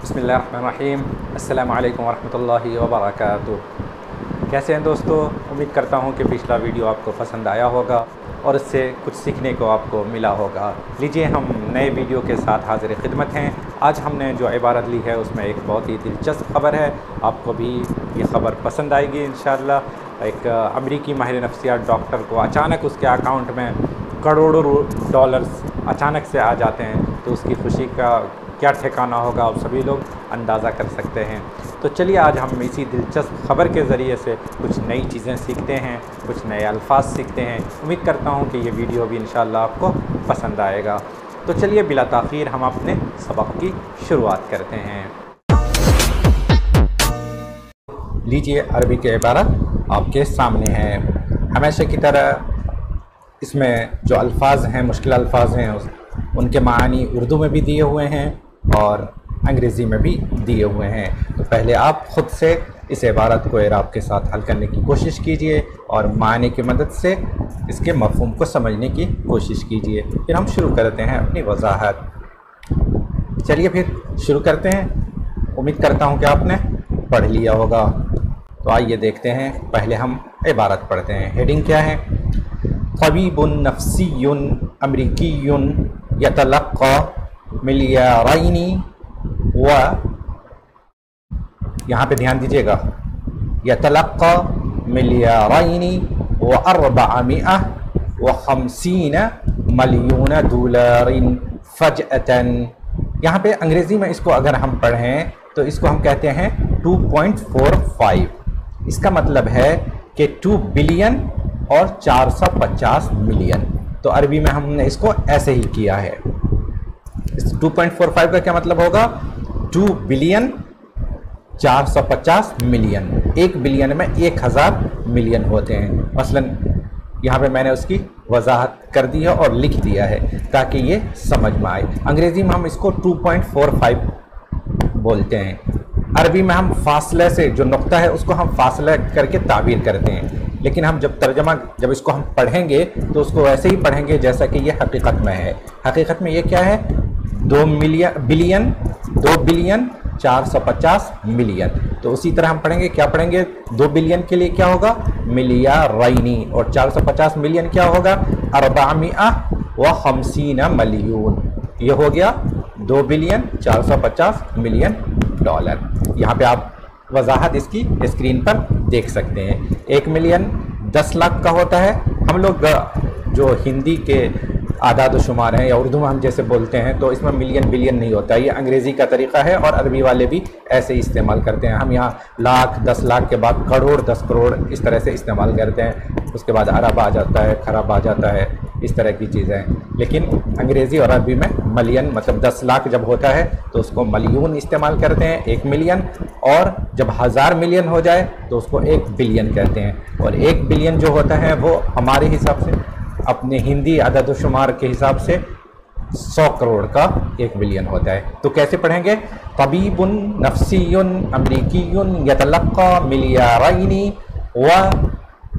बिस्मिल्लाहिर्रहमानिर्रहीम। अस्सलामु अलैकुम वरहमतुल्लाहि वबरकातुह। कैसे हैं दोस्तों? उम्मीद करता हूं कि पिछला वीडियो आपको पसंद आया होगा और इससे कुछ सीखने को आपको मिला होगा। लीजिए हम नए वीडियो के साथ हाज़िर खिदमत हैं। आज हमने जो इबारत ली है उसमें एक बहुत ही दिलचस्प ख़बर है, आपको भी ये ख़बर पसंद आएगी इंशाअल्लाह। एक अमरीकी माहिर नफ्सियात डॉक्टर को अचानक उसके अकाउंट में करोड़ों डॉलर्स अचानक से आ जाते हैं, तो उसकी खुशी का क्या ठिकाना होगा आप सभी लोग अंदाज़ा कर सकते हैं। तो चलिए आज हम इसी दिलचस्प ख़बर के ज़रिए से कुछ नई चीज़ें सीखते हैं, कुछ नए अल्फाज सीखते हैं। उम्मीद करता हूँ कि ये वीडियो भी इंशाअल्लाह आपको पसंद आएगा। तो चलिए बिला ताख़ीर हम अपने सबक की शुरुआत करते हैं। लीजिए अरबी के इबारत आपके सामने है। हमेशा की तरह इसमें जो अल्फाज हैं, मुश्किल अल्फाज हैं, उनके मानी उर्दू में भी दिए हुए हैं और अंग्रेज़ी में भी दिए हुए हैं। तो पहले आप ख़ुद से इस इबारत को इराब के साथ हल करने की कोशिश कीजिए और मानी की मदद से इसके मफ़हूम को समझने की कोशिश कीजिए। फिर हम शुरू करते हैं अपनी वजाहत। चलिए फिर शुरू करते हैं। उम्मीद करता हूँ कि आपने पढ़ लिया होगा। तो आइए देखते हैं। पहले हम इबारत पढ़ते हैं। हेडिंग क्या है? तबीबुन नफ्सियुन अमरीकियुन यतलक्का मिलियरैनी व, यहाँ पे ध्यान दीजिएगा, यतलक्का मिलियरैनी व अर्बअमिअ व खमसीन मिलियन डॉलरिन फजअतन। यहाँ पे अंग्रेज़ी में इसको अगर हम पढ़ें तो इसको हम कहते हैं 2.45। इसका मतलब है कि 2 बिलियन और 450 मिलियन। तो अरबी में हमने इसको ऐसे ही किया है। इस 2.45 का क्या मतलब होगा? 2 बिलियन 450 मिलियन। 1 बिलियन में 1000 मिलियन होते हैं। मसलन यहाँ पे मैंने उसकी वजाहत कर दी है और लिख दिया है ताकि ये समझ में आए। अंग्रेज़ी में हम इसको 2.45 बोलते हैं। अरबी में हम फासले से, जो नुक्ता है उसको हम फासला करके ताबीर करते हैं, लेकिन हम जब इसको हम पढ़ेंगे तो उसको वैसे ही पढ़ेंगे जैसा कि ये हकीकत में है। हकीकत में ये क्या है? 2 बिलियन 450 मिलियन। तो उसी तरह हम पढ़ेंगे, क्या पढ़ेंगे? 2 बिलियन के लिए क्या होगा? मिलियरैनी। और 450 मिलियन क्या होगा? अर्बअमिअ व खमसीन मिलियन। ये हो गया 2 बिलियन 450 मिलियन डॉलर। यहाँ पे आप वजाहत इसकी स्क्रीन पर देख सकते हैं। 1 मिलियन 10 लाख का होता है। हम लोग जो हिंदी के आदाद शुमार हैं या उर्दू में हम जैसे बोलते हैं तो इसमें मिलियन बिलियन नहीं होता। ये अंग्रेज़ी का तरीक़ा है और अरबी वाले भी ऐसे ही इस्तेमाल करते हैं। हम यहाँ लाख, 10 लाख के बाद करोड़, 10 करोड़ इस तरह से इस्तेमाल करते हैं। उसके बाद अरब आ जाता है, खरब आ जाता है, इस तरह की चीज़ें। लेकिन अंग्रेज़ी और अरबी में मिलियन मतलब 10 लाख जब होता है तो उसको मिलियन इस्तेमाल करते हैं, 1 मिलियन। और जब 1000 मिलियन हो जाए तो उसको 1 बिलियन कहते हैं। और 1 बिलियन जो होता है वो हमारे हिसाब से, अपने हिंदी अदद शुमार के हिसाब से 100 करोड़ का 1 बिलियन होता है। तो कैसे पढ़ेंगे? तबीबुन नफ्सियुन अमरीकियुन यतलक्का मिलियरैनी व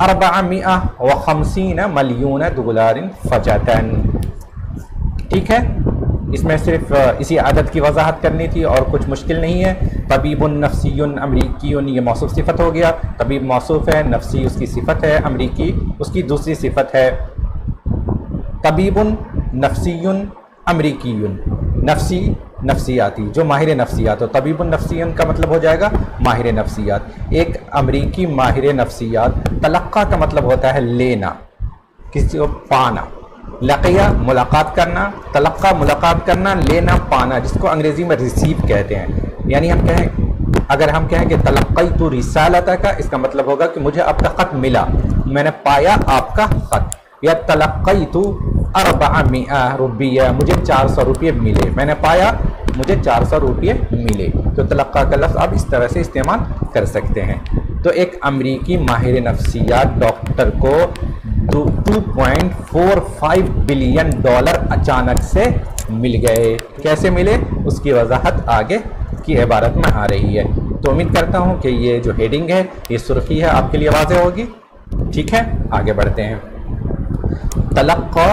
अर्बअमिअ व खमसीन मिलियन डॉलरिन फजअतन। ठीक है, इसमें सिर्फ इसी आदत की वजाहत करनी थी और कुछ मुश्किल नहीं है। तबीबुन नफ्सियुन अमरीकियुन ये मौसूफ सिफत हो गया। तबीब मौसूफ है, नफ्सी उसकी सिफत है, अमरीकी उसकी दूसरी सिफत है। तबीबुन नफ्सियुन अमरीकियुन, नफ्सी नफ्सियाती, जो माहिर नफ्सियात हो। तबीबुन नफ्सियुन का मतलब हो जाएगा माहिर नफ्सियात। एक अमरीकी माहिर नफ्सियात। तलक्का का मतलब होता है लेना, किसी को पाना। लक़िया मुलाकात करना, तलक्का मुलाकात करना, लेना पाना, जिसको अंग्रेज़ी में रिसीव कहते हैं। यानी हम कहें, अगर हम कहें कि तलक़्क़ैतु रिसालता का, इसका मतलब होगा कि मुझे आपका ख़त मिला, मैंने पाया आपका ख़त। या तलक़्क़ैतु अर्बअमिअ रुपया, मुझे 400 रुपये मिले, मैंने पाया मुझे 400 रुपये मिले। तो तलक्का का लफ्ज़ आप इस तरह से इस्तेमाल कर सकते हैं। तो एक अमरीकी माहिर नफ्सियात डॉक्टर को 2.45 बिलियन डॉलर अचानक से मिल गए। कैसे मिले उसकी वजाहत आगे की इबारत में आ रही है। तो उम्मीद करता हूँ कि ये जो हेडिंग है, ये सुर्खी है, आपके लिए वाज़ेह होगी। ठीक है, आगे बढ़ते हैं। तलक्का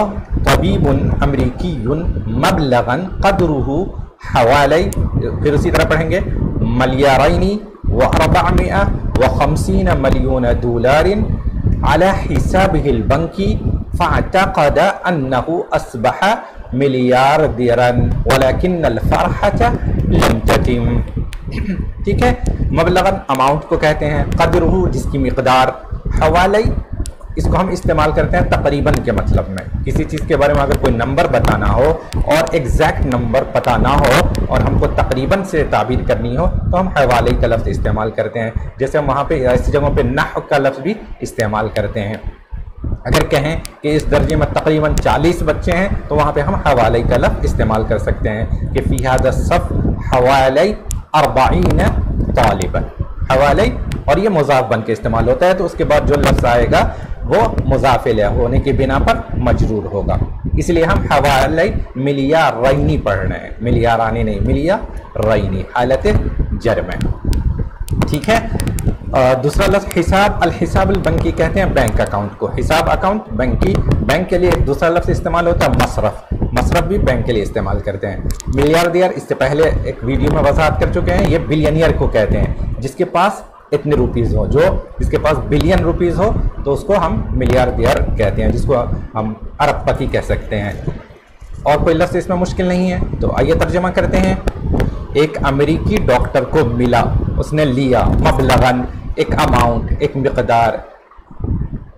तबीबुन अमरीकीयुन मबलगन क़दरुहु हवाले, फिर उसी तरह पढ़ेंगे मलियारैनी व अर्बअमिआ व खमसीन मलियून डॉलरिन अला हिसाबिहिल बंकी फ़अतक़द अन्नहु अस्बह मिलियार्दियरन वलकिन्नल फ़रहत लम ततिम। ठीक है, मबलगन अमाउंट को कहते हैं, क़दरुहु जिसकी मिक़दार, हवाले इसको हम इस्तेमाल करते हैं तकरीबन के मतलब में। किसी चीज़ के बारे में अगर कोई नंबर बताना हो और एग्जैक्ट नंबर पता ना हो और हमको तकरीबन से ताबीर करनी हो तो हम हवाले का लफ्ज़ इस्तेमाल करते हैं। जैसे हम वहाँ पे ऐसी जगहों पे नहव का लफ्ज़ भी इस्तेमाल करते हैं। अगर कहें कि इस दर्जे में तकरीबन 40 बच्चे हैं तो वहाँ पे हम हवाले का लफ्ज़ इस्तेमाल कर सकते हैं कि फ़ी हाज़ा सफ़ हवाले 40 तालिबन, हवाले, और ये मुज़ाफ़ बन के इस्तेमाल होता है तो उसके बाद जो लफ्ज़ आएगा वो मुज़ाफ़ इलैह होने की बिना पर मजरूर होगा, इसलिए हम हवाले मिलियारैनी पढ़ रहे हैं, मिलियारानी नहीं, मिलियारैनी हालत जर में। ठीक है, दूसरा लफ्ज़ हिसाब, अल हिसाब अल बंकी कहते हैं बैंक अकाउंट को, हिसाब अकाउंट बंकी, बैंक के लिए दूसरा लफ्ज़ इस्तेमाल होता है मसरफ़, मसरफ़ भी बैंक के लिए इस्तेमाल करते हैं। मिलियार्डियर इससे पहले एक वीडियो में वजाहत कर चुके हैं, ये बिलियनियर को कहते हैं जिसके पास इतने रुपीज़ हो, जो जिसके पास बिलियन रुपीज़ हो तो उसको हम मिलियार्डियर कहते हैं, जिसको हम अरबपति कह सकते हैं। और कोई लफ्ज़ इसमें मुश्किल नहीं है तो आइए तर्जमा करते हैं। एक अमेरिकी डॉक्टर को मिला, उसने लिया, मबलगन एक अमाउंट, एक मिक़दार,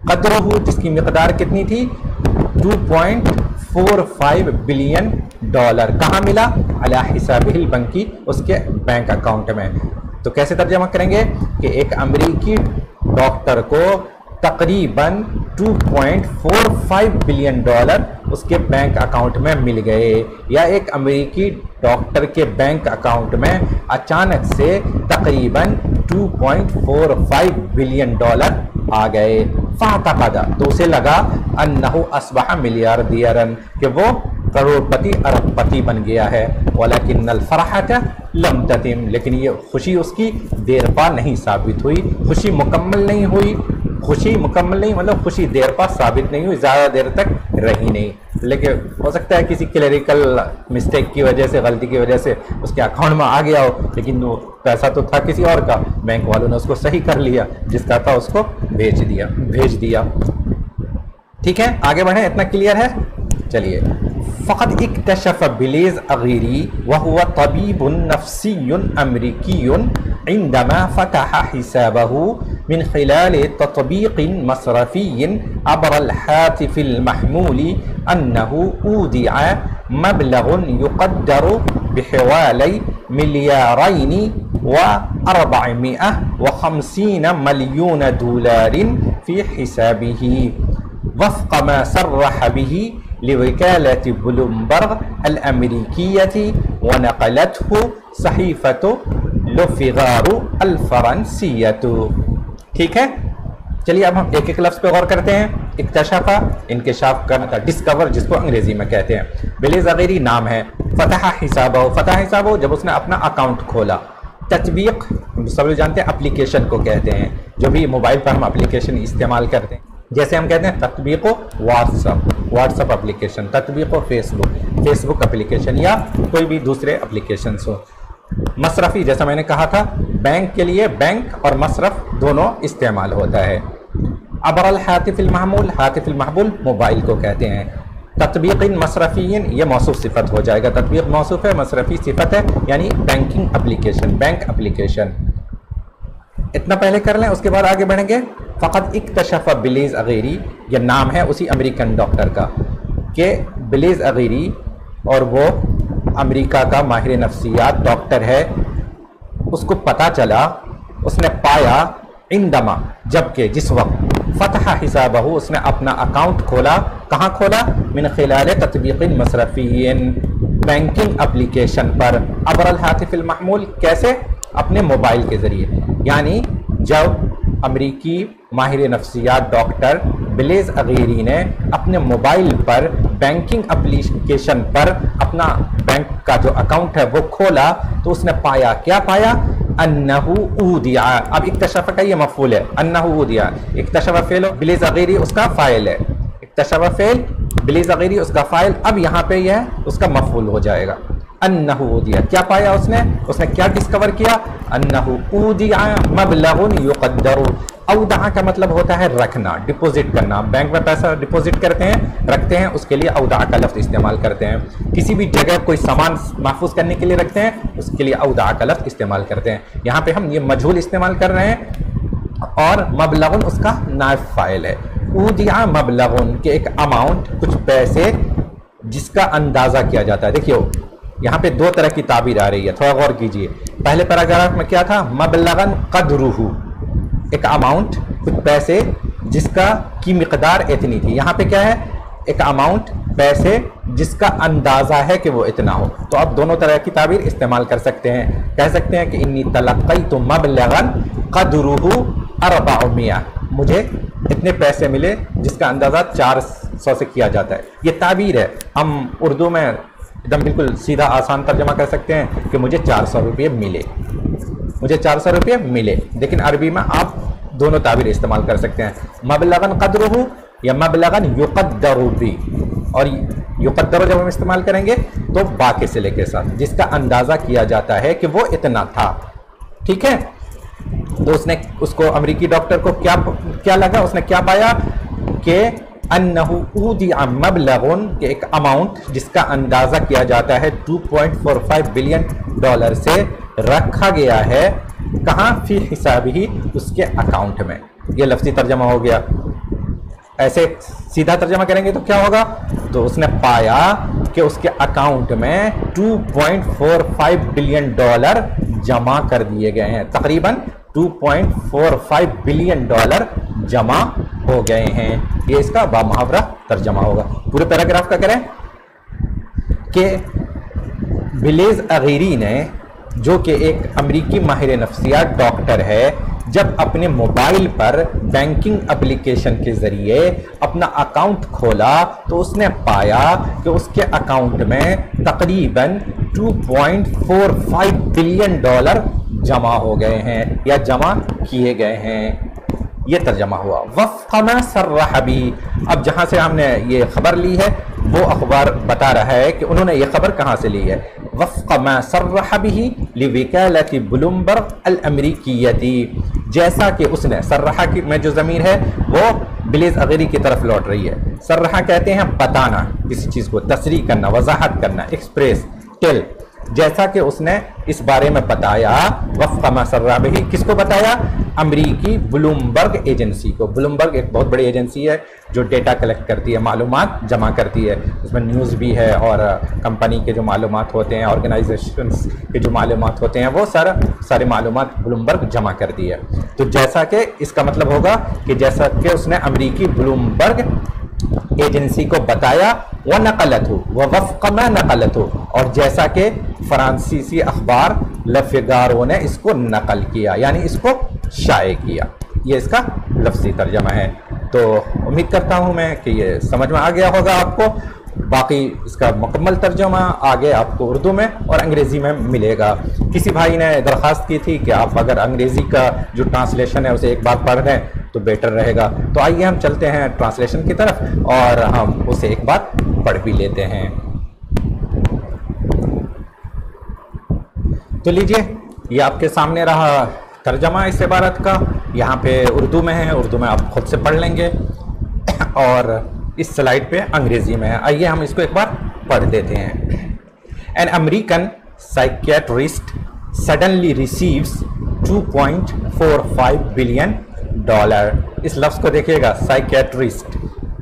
क़दरुहु जिसकी मिक़दार कितनी थी 2.45 बिलियन डॉलर, कहाँ मिला, अला हिसाबिहिल बंकी, उसके बैंक अकाउंट में। तो कैसे तर्जमा करेंगे कि एक अमेरिकी डॉक्टर को तकरीबन 2.45 बिलियन डॉलर उसके बैंक अकाउंट में मिल गए, या एक अमेरिकी डॉक्टर के बैंक अकाउंट में अचानक से तकरीबन 2.45 बिलियन डॉलर आ गए। फ़अतक़दा तो उसे लगा अन्नहु अस्बह मिलियार्दियरन कि वो करोड़पति अरबपति बन गया है। वलकिन्नल फ़रहत लम ततिम, लेकिन ये खुशी उसकी देर पा नहीं साबित हुई, खुशी मुकम्मल नहीं हुई, खुशी मुकम्मल नहीं मतलब खुशी देर पा साबित नहीं हुई, ज़्यादा देर तक रही नहीं। लेकिन हो सकता है किसी क्लरिकल मिस्टेक की वजह से, गलती की वजह से उसके अकाउंट में आ गया हो, लेकिन वो पैसा तो था किसी और का, बैंक वालों ने उसको सही कर लिया, जिसका था उसको भेज दिया। ठीक है, आगे बढ़े, इतना क्लियर है। चलिए, फ़क़द इक्तशफ़ बिलीज़ अग़ीरी व हुवा तबीबुन नफ़्सियुन अमरीकियुन इंदमा फ़तह हिसाबहु मिन ख़िलाल तत्बीक़िन मसरफ़िय्यिन अबरल हातिफ़िल महमूली अन्नहु ऊदिअ मबलग़ुन युक़द्दरु बिहवाली मिलियारैनि व 450 मिलियन डॉलरिन फ़ी हिसाबिही वफ़क़ मा सर्रह बिही लिवकालत ब्लूमबर्ग अल अमेरिकियती व नक़लतहु सहीफ़तु लो फ़िगारो अल फ़रंसियतु। ठीक है, चलिए अब हम एक एक लफ्ज़ पे गौर करते हैं। इक्तशफ़ा इंकशाफ करना, डिस्कवर जिसको अंग्रेज़ी में कहते हैं। बिलीज़ अग़ीरी नाम है। फ़तह हिसाबहु जब उसने अपना अकाउंट खोला। तत्बीक़ सब लोग जानते हैं एप्लीकेशन को कहते हैं, जो भी मोबाइल पर हम एप्लीकेशन इस्तेमाल करते हैं, जैसे हम कहते हैं तत्बीक़ व्हाट्सअप एप्लीकेशन, तत्बीक़ फेसबुक एप्लीकेशन, या कोई भी दूसरे एप्लीकेशंस हो। मसरफ़ी जैसा मैंने कहा था, बैंक के लिए बैंक और मसरफ़ दोनों इस्तेमाल होता है। अबरल हातिफ़िल महमूल मोबाइल को कहते हैं। तत्बीक़िन मसरफ़िय्यिन ये मौसूफ़ सिफ़त हो जाएगा, तत्बीक़ मौसूफ़ है, मसरफ़ी सिफ़त है, यानी बैंकिंग एप्लीकेशन, बैंक एप्लीकेशन। इतना पहले कर लें, उसके बाद आगे बढ़ेंगे। फ़क़द इक्तशफ़ बिलीज़ अग़ीरी, यह नाम है उसी अमेरिकन डॉक्टर का कि बिलीज़ अग़ीरी, और वो अमेरिका का माहिर नफ्सियात डॉक्टर है। उसको पता चला, उसने पाया, इंदमा जबकि जिस वक्त, फ़तह हिसाबहु उसने अपना अकाउंट खोला, कहाँ खोला, मिन ख़िलाल तत्बीक़िन मसरफ़िय्यिन बैंकिंग एप्लीकेशन पर, अबरल हातिफ़िल महमूल कैसे, अपने मोबाइल के ज़रिए। यानी जब अमेरिकी माहिर नफ्सियात डॉक्टर बिलीज़ अग़ीरी ने अपने मोबाइल पर बैंकिंग एप्लीकेशन पर अपना बैंक का जो अकाउंट है वो खोला, तो उसने पाया, क्या पाया, अन्नहु ऊदिया। अब इक्तशफ़ का ये मफ़ूल है, अन्नहु ऊदिया, इक्तशफ़ फ़ेल, बिलीज़ अग़ीरी उसका फ़ाइल है। इक्तशफ़ फ़ेल, बिलीज़ गैरी उसका फ़ाइल, अब यहाँ पे यह उसका मफ़ऊल हो जाएगा। अन्नहु ऊदिया, क्या पाया उसने क्या डिस्कवर किया? अन्नहु ऊदिया मबलगुन युक़द्दरु। औदा का मतलब होता है रखना, डिपॉजिट करना। बैंक में पैसा डिपॉजिट करते हैं, रखते हैं, उसके लिए औदा का लफ्ज़ इस्तेमाल करते हैं। किसी भी जगह कोई सामान महफूज करने के लिए रखते हैं, उसके लिए औदा का लफ्ज़ इस्तेमाल करते हैं। यहाँ पे हम ये मजहूल इस्तेमाल कर रहे हैं और मबलगुन उसका नाइब फाइल है। ऊदिया मबलगुन के एक अमाउंट, कुछ पैसे जिसका अंदाज़ा किया जाता है। देखिए यहाँ पे दो तरह की ताबीर आ रही है, थोड़ा गौर कीजिए। पहले पैराग्राफ में क्या था? मबलगन क़द्रुहु, एक अमाउंट, कुछ पैसे जिसका की मिकदार इतनी थी। यहाँ पे क्या है? एक अमाउंट, पैसे जिसका अंदाज़ा है कि वो इतना हो। तो आप दोनों तरह की ताबीर इस्तेमाल कर सकते हैं। कह सकते हैं कि इन्नी तलक़्क़ैतु मबलगन क़द्रुहु 400, मुझे इतने पैसे मिले जिसका अंदाज़ा 400 से किया जाता है। ये ताबीर है। हम उर्दू में एकदम बिल्कुल सीधा आसान तर्जमा कर सकते हैं कि मुझे 400 रुपये मिले, मुझे 400 रुपये मिले। लेकिन अरबी में आप दोनों ताबीर इस्तेमाल कर सकते हैं, मबलगन क़द्रुहु या मबलगन युक़द्दरु भी। और युक़द्दरु जब हम इस्तेमाल करेंगे तो बा के सिले के साथ, जिसका अंदाज़ा किया जाता है कि वो इतना था। ठीक है, तो उसने उसको अमरीकी डॉक्टर को क्या लगा? उसने क्या पाया कि अन्नहु ऊदिया मबलगुन के एक अमाउंट जिसका अंदाज़ा किया जाता है 2.45 बिलियन डॉलर से रखा गया है। कहाँ? फी हिसाबी, उसके अकाउंट में। ये लफ्ज़ी तर्जमा हो गया। ऐसे सीधा तर्जमा करेंगे तो क्या होगा? तो उसने पाया कि उसके अकाउंट में 2.45 बिलियन डॉलर जमा कर दिए गए हैं। तकरीबन 2.45 बिलियन डॉलर जमा हो गए हैं। ये इसका बामुहावरा तर्जमा होगा। पूरे पैराग्राफ का करें कि बिलीज़ गैरी ने, जो कि एक अमरीकी माहिर नफ्सियात डॉक्टर है, जब अपने मोबाइल पर बैंकिंग एप्लीकेशन के ज़रिए अपना अकाउंट खोला तो उसने पाया कि उसके अकाउंट में तकरीबन 2.45 बिलियन डॉलर जमा हो गए हैं या जमा किए गए हैं। ये तर्जमा हुआ। वफ़्क़मा सर्रह भी, अब जहाँ से हमने ये खबर ली है वो अखबार बता रहा है कि उन्होंने ये खबर कहाँ से ली है। वफ़्क़मा सर्रह बिही लिवकालति ब्लूमबर्ग अल अमरीकियती, जैसा कि उसने, सर्रह की में जो ज़मीर है वो बिलीज़ गैरी की तरफ लौट रही है। सर्रह कहते हैं बताना, किसी चीज़ को तसरीह करना, वजाहत करना, एक्सप्रेस, टेल। जैसा कि उसने इस बारे में बताया, वफ़्क़मा सर्रह बिही, किसको बताया? अमरीकी ब्लूमबर्ग एजेंसी को। ब्लूमबर्ग एक बहुत बड़ी एजेंसी है जो डेटा कलेक्ट करती है, मालूमात जमा करती है। उसमें न्यूज़ भी है और कंपनी के जो मालूमात होते हैं, ऑर्गेनाइजेशंस के जो मालूमात होते हैं, वो सारे मालूमात ब्लूमबर्ग जमा करती है। तो जैसा कि इसका मतलब होगा कि जैसा कि उसने अमरीकी ब्लूमबर्ग एजेंसी को बताया, वह नकलत हो, वह वफ़्क़मा नकलत हो, और जैसा कि फ्रांसीसी अखबार ले फिगारो ने इसको नकल किया, यानी इसको शाये किया। ये इसका लफ्ज़ी तर्जमा है। तो उम्मीद करता हूँ मैं कि ये समझ में आ गया होगा आपको। बाकी इसका मुकम्मल तर्जुमा आगे आपको उर्दू में और अंग्रेज़ी में मिलेगा। किसी भाई ने दरख्वास्त की थी कि आप अगर अंग्रेज़ी का जो ट्रांसलेशन है उसे एक बार पढ़ लें तो बेटर रहेगा। तो आइए हम चलते हैं ट्रांसलेशन की तरफ और हम उसे एक बार पढ़ भी लेते हैं। तो लीजिए, ये आपके सामने रहा तर्जमा इस इबारत का। यहाँ पे उर्दू में है, उर्दू में आप खुद से पढ़ लेंगे और इस स्लाइड पे अंग्रेजी में है। आइए हम इसको एक बार पढ़ देते हैं। An American psychiatrist suddenly receives 2.45 billion dollar. इस लफ्ज़ को देखिएगा, साइकियाट्रिस्ट,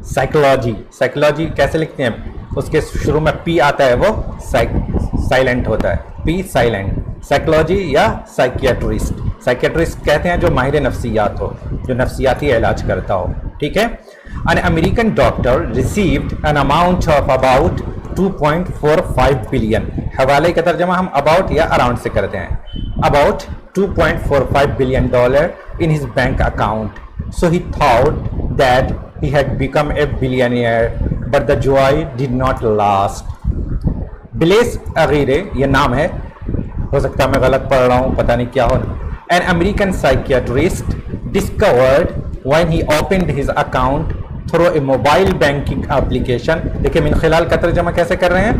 साइकोलॉजी। साइकोलॉजी कैसे लिखते हैं? उसके शुरू में पी आता है, वो साइलेंट होता है, पी साइलेंट। साइकोलॉजी या साइकियाट्रिस्ट। साइकियाट्रिस्ट कहते हैं जो माहिर नफ्सियात हो, जो नफ्सियाती इलाज करता हो। ठीक है। An American doctor received an amount of about 2.45 billion। हवाले का तर्जमा हम about या around से करते हैं। About 2.45 billion dollar in his bank account. So he thought that he had become a billionaire, but the joy did not last. बिलीज़ Gary ये नाम है, हो सकता है मैं गलत पढ़ रहा हूँ, पता नहीं क्या हो। An American psychiatrist discovered when he opened his account through a mobile banking application. देखिए मिन खिलाल का तर्जमा कैसे कर रहे हैं,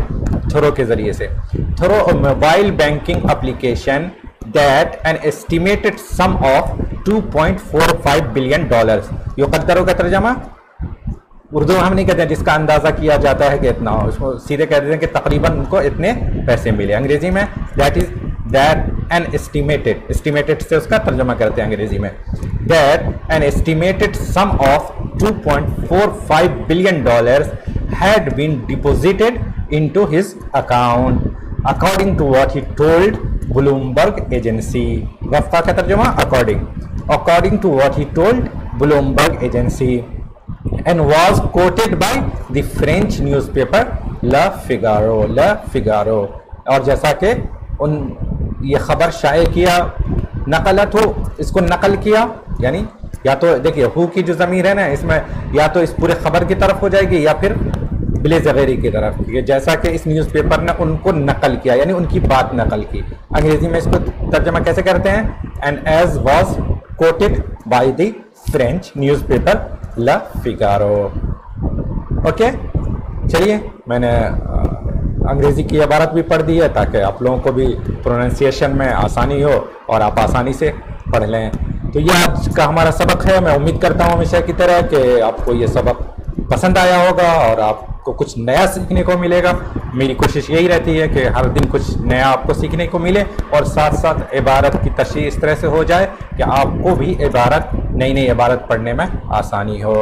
थ्रू के जरिए से, through a mobile banking application that an estimated sum of $2.45 billion. युक़द्दरू का तर्जमा उर्दू में हम नहीं कहते हैं जिसका अंदाजा किया जाता है कि इतना हो, उसको सीधे कह देते हैं कि तकरीबन उनको इतने पैसे मिले। अंग्रेजी में दैट एन एस्टिमेटेड, एस्टिमेटेड से उसका तर्जमा करते हैं अंग्रेजी में, that an estimated sum of $2.45 billion had been deposited into his account according to what he told Bloomberg agency। वफ़ा का तर्जुमा according to what he told Bloomberg agency and was quoted by the French newspaper Le Figaro। और जैसा कि ये खबर शाये किया, नकलत हो, इसको नकल किया, यानी या तो देखिए हु की जो ज़मीर है ना इसमें या तो इस पूरे खबर की तरफ हो जाएगी या फिर बिलेज़गैरी की तरफ, जैसा कि इस न्यूज़पेपर ने उनको नकल किया, यानी उनकी बात नकल की। अंग्रेजी में इसको तर्जमा कैसे करते हैं, and as was quoted by the French newspaper le Figaro. Okay, चलिए मैंने अंग्रेज़ी की इबारत भी पढ़ दी है ताकि आप लोगों को भी प्रोनाउंसिएशन में आसानी हो और आप आसानी से पढ़ लें। तो ये आज का हमारा सबक है। मैं उम्मीद करता हूँ हमेशा की तरह कि आपको ये सबक पसंद आया होगा और आपको कुछ नया सीखने को मिलेगा। मेरी कोशिश यही रहती है कि हर दिन कुछ नया आपको सीखने को मिले और साथ साथ इबारत की तशरीह इस तरह से हो जाए कि आपको भी नई इबारत पढ़ने में आसानी हो।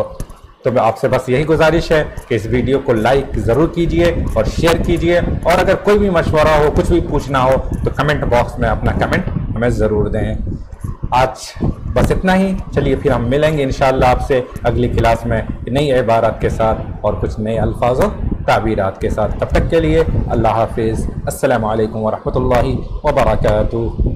तो मैं आपसे बस यही गुजारिश है कि इस वीडियो को लाइक ज़रूर कीजिए और शेयर कीजिए, और अगर कोई भी मशवरा हो, कुछ भी पूछना हो तो कमेंट बॉक्स में अपना कमेंट हमें ज़रूर दें। आज बस इतना ही। चलिए फिर हम मिलेंगे इंशाअल्लाह आपसे अगली क्लास में नई इबारत के साथ और कुछ नए अल्फाज और ताबीरात के साथ। तब तक के लिए अल्लाह हाफिज़। अस्सलामु अलैकुम वरहमतुल्लाहि वबरकातुहू।